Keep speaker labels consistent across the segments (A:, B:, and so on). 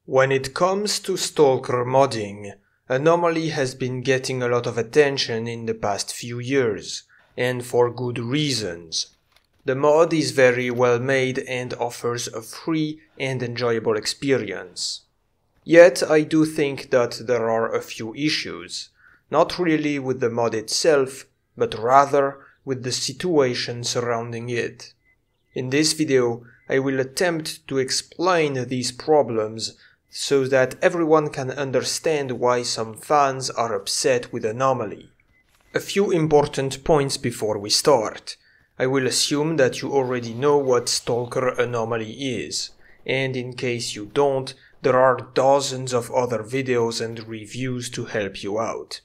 A: When it comes to Stalker modding, Anomaly has been getting a lot of attention in the past few years, and for good reasons. The mod is very well made and offers a free and enjoyable experience. Yet I do think that there are a few issues, not really with the mod itself, but rather with the situation surrounding it. In this video, I will attempt to explain these problems so that everyone can understand why some fans are upset with Anomaly. A few important points before we start. I will assume that you already know what Stalker Anomaly is, and in case you don't, there are dozens of other videos and reviews to help you out.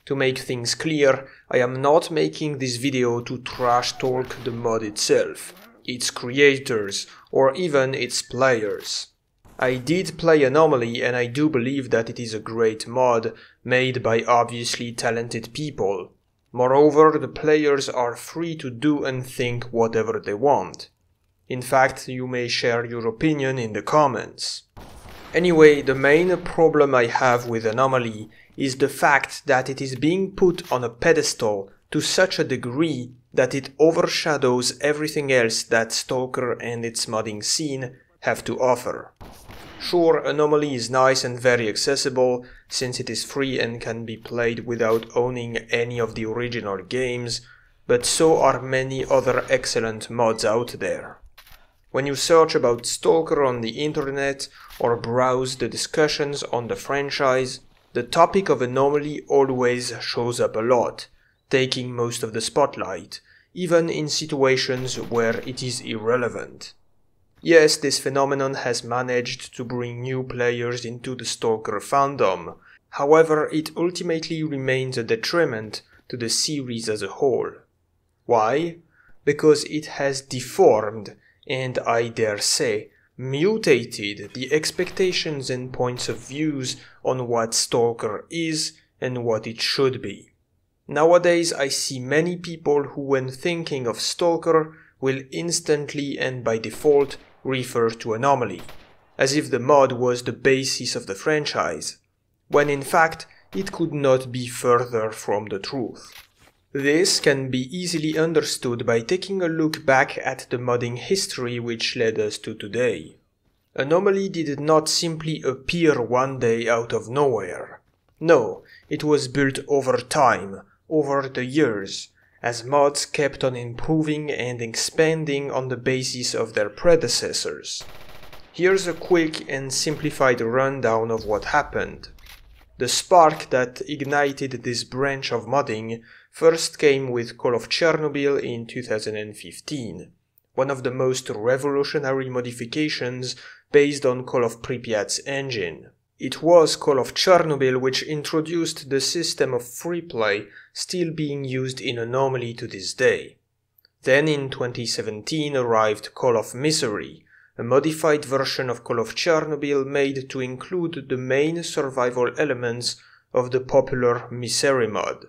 A: To make things clear, I am not making this video to trash talk the mod itself, its creators, or even its players. I did play Anomaly and I do believe that it is a great mod made by obviously talented people. Moreover, the players are free to do and think whatever they want. In fact, you may share your opinion in the comments. Anyway, the main problem I have with Anomaly is the fact that it is being put on a pedestal to such a degree that it overshadows everything else that Stalker and its modding scene have to offer. Sure, Anomaly is nice and very accessible, since it is free and can be played without owning any of the original games, but so are many other excellent mods out there. When you search about Stalker on the internet or browse the discussions on the franchise, the topic of Anomaly always shows up a lot, taking most of the spotlight, even in situations where it is irrelevant. Yes, this phenomenon has managed to bring new players into the Stalker fandom, however it ultimately remains a detriment to the series as a whole. Why? Because it has deformed, and I dare say, mutated the expectations and points of views on what Stalker is and what it should be. Nowadays I see many people who, when thinking of Stalker, will instantly and by default refer to Anomaly, as if the mod was the basis of the franchise, when in fact it could not be further from the truth. This can be easily understood by taking a look back at the modding history which led us to today. Anomaly did not simply appear one day out of nowhere. No, it was built over time, over the years, as mods kept on improving and expanding on the basis of their predecessors. Here's a quick and simplified rundown of what happened. The spark that ignited this branch of modding first came with Call of Chernobyl in 2015, one of the most revolutionary modifications based on Call of Pripyat's engine. It was Call of Chernobyl which introduced the system of free play still being used in Anomaly to this day. Then in 2017 arrived Call of Misery, a modified version of Call of Chernobyl made to include the main survival elements of the popular Misery mod.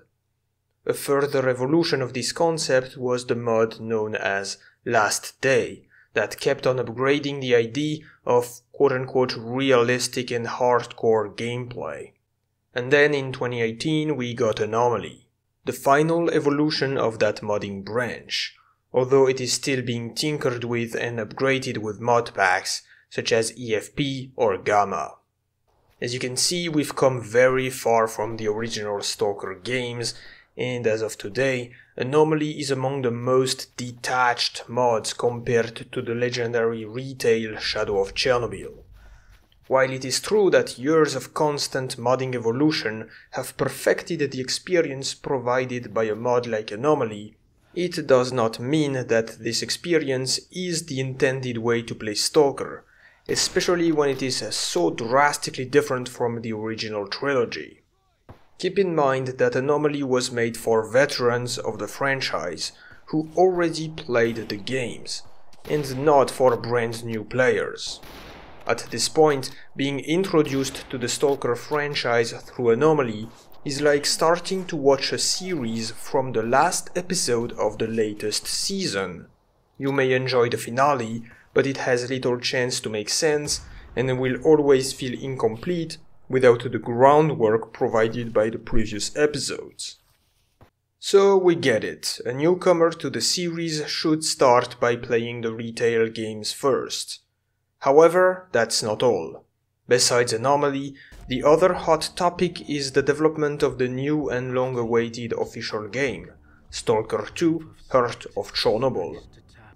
A: A further evolution of this concept was the mod known as Last Day, that kept on upgrading the idea of quote-unquote realistic and hardcore gameplay. And then in 2018 we got Anomaly, the final evolution of that modding branch, although it is still being tinkered with and upgraded with mod packs such as EFP or Gamma. As you can see, we've come very far from the original Stalker games, and as of today, Anomaly is among the most detached mods compared to the legendary retail Shadow of Chernobyl. While it is true that years of constant modding evolution have perfected the experience provided by a mod like Anomaly, it does not mean that this experience is the intended way to play Stalker, especially when it is so drastically different from the original trilogy. Keep in mind that Anomaly was made for veterans of the franchise who already played the games, and not for brand new players. At this point, being introduced to the Stalker franchise through Anomaly is like starting to watch a series from the last episode of the latest season. You may enjoy the finale, but it has little chance to make sense, and will always feel incomplete without the groundwork provided by the previous episodes. So we get it, a newcomer to the series should start by playing the retail games first. However, that's not all. Besides Anomaly, the other hot topic is the development of the new and long-awaited official game, S.T.A.L.K.E.R 2 Heart of Chernobyl.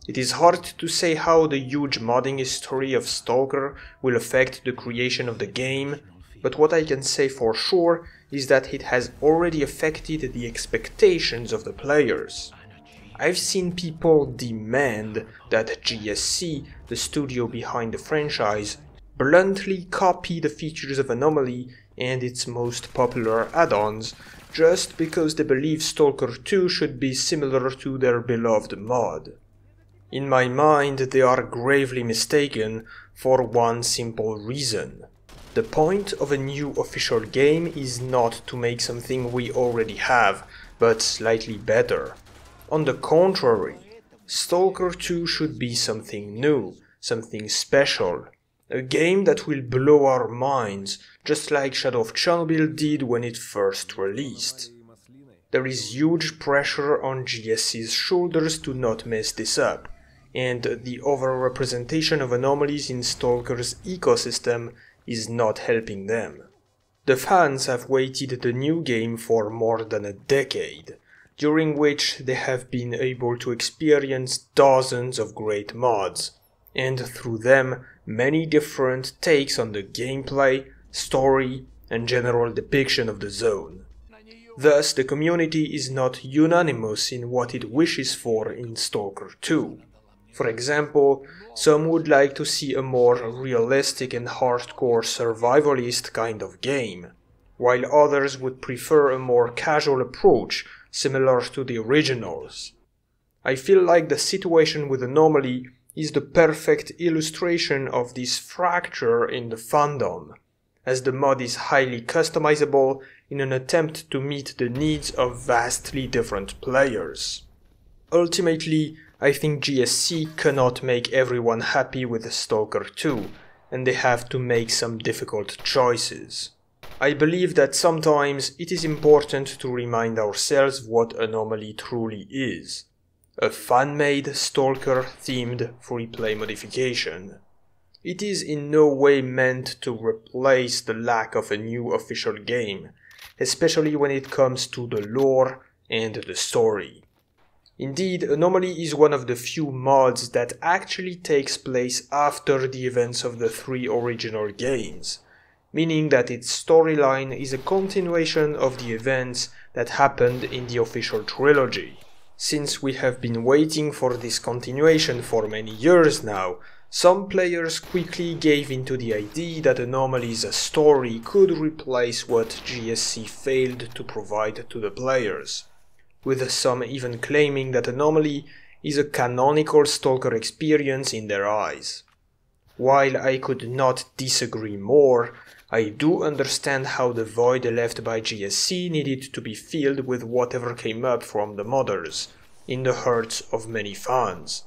A: It is hard to say how the huge modding history of S.T.A.L.K.E.R will affect the creation of the game, but what I can say for sure is that it has already affected the expectations of the players. I've seen people demand that GSC, the studio behind the franchise, bluntly copy the features of Anomaly and its most popular add-ons just because they believe S.T.A.L.K.E.R 2 should be similar to their beloved mod. In my mind, they are gravely mistaken for one simple reason. The point of a new official game is not to make something we already have, but slightly better. On the contrary, S.T.A.L.K.E.R 2 should be something new, something special. A game that will blow our minds, just like Shadow of Chernobyl did when it first released. There is huge pressure on GSC's shoulders to not mess this up, and the overrepresentation of anomalies in S.T.A.L.K.E.R's ecosystem is not helping them. The fans have waited the new game for more than a decade, during which they have been able to experience dozens of great mods, and through them many different takes on the gameplay, story, and general depiction of the zone. Thus, the community is not unanimous in what it wishes for in S.T.A.L.K.E.R 2. For example, some would like to see a more realistic and hardcore survivalist kind of game, while others would prefer a more casual approach similar to the originals. I feel like the situation with Anomaly is the perfect illustration of this fracture in the fandom, as the mod is highly customizable in an attempt to meet the needs of vastly different players. Ultimately, I think GSC cannot make everyone happy with S.T.A.L.K.E.R 2, and they have to make some difficult choices. I believe that sometimes it is important to remind ourselves what Anomaly truly is. A fan-made S.T.A.L.K.E.R themed free-play modification. It is in no way meant to replace the lack of a new official game, especially when it comes to the lore and the story. Indeed, Anomaly is one of the few mods that actually takes place after the events of the 3 original games, meaning that its storyline is a continuation of the events that happened in the official trilogy. Since we have been waiting for this continuation for many years now, some players quickly gave into the idea that Anomaly's story could replace what GSC failed to provide to the players, with some even claiming that Anomaly is a canonical S.T.A.L.K.E.R experience in their eyes. While I could not disagree more, I do understand how the void left by GSC needed to be filled with whatever came up from the modders, in the hearts of many fans.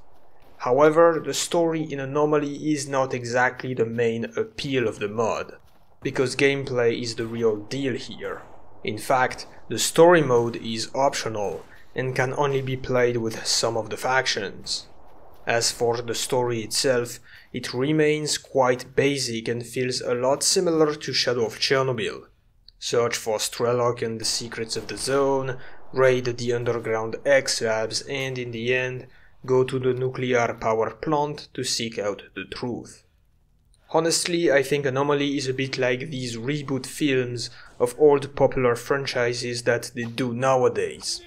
A: However, the story in Anomaly is not exactly the main appeal of the mod, because gameplay is the real deal here. In fact, the story mode is optional, and can only be played with some of the factions. As for the story itself, it remains quite basic and feels a lot similar to Shadow of Chernobyl. Search for Strelok and the secrets of the zone, raid the underground X labs, and in the end, go to the nuclear power plant to seek out the truth. Honestly, I think Anomaly is a bit like these reboot films of old popular franchises that they do nowadays.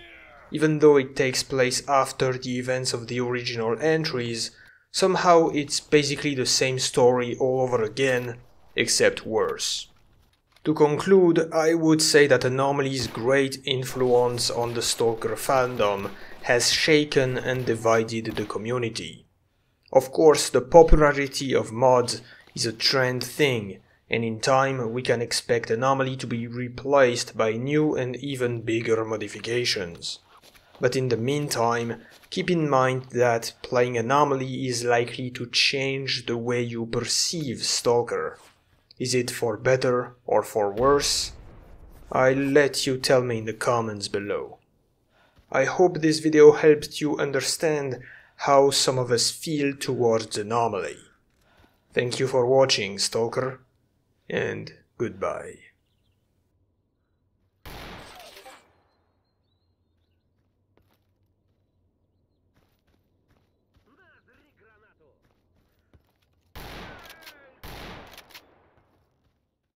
A: Even though it takes place after the events of the original entries, somehow it's basically the same story all over again, except worse. To conclude, I would say that Anomaly's great influence on the S.T.A.L.K.E.R fandom has shaken and divided the community. Of course, the popularity of mods is a trend thing, and in time we can expect Anomaly to be replaced by new and even bigger modifications. But in the meantime, keep in mind that playing Anomaly is likely to change the way you perceive S.T.A.L.K.E.R. Is it for better or for worse? I'll let you tell me in the comments below. I hope this video helped you understand how some of us feel towards Anomaly. Thank you for watching, S.T.A.L.K.E.R, and goodbye.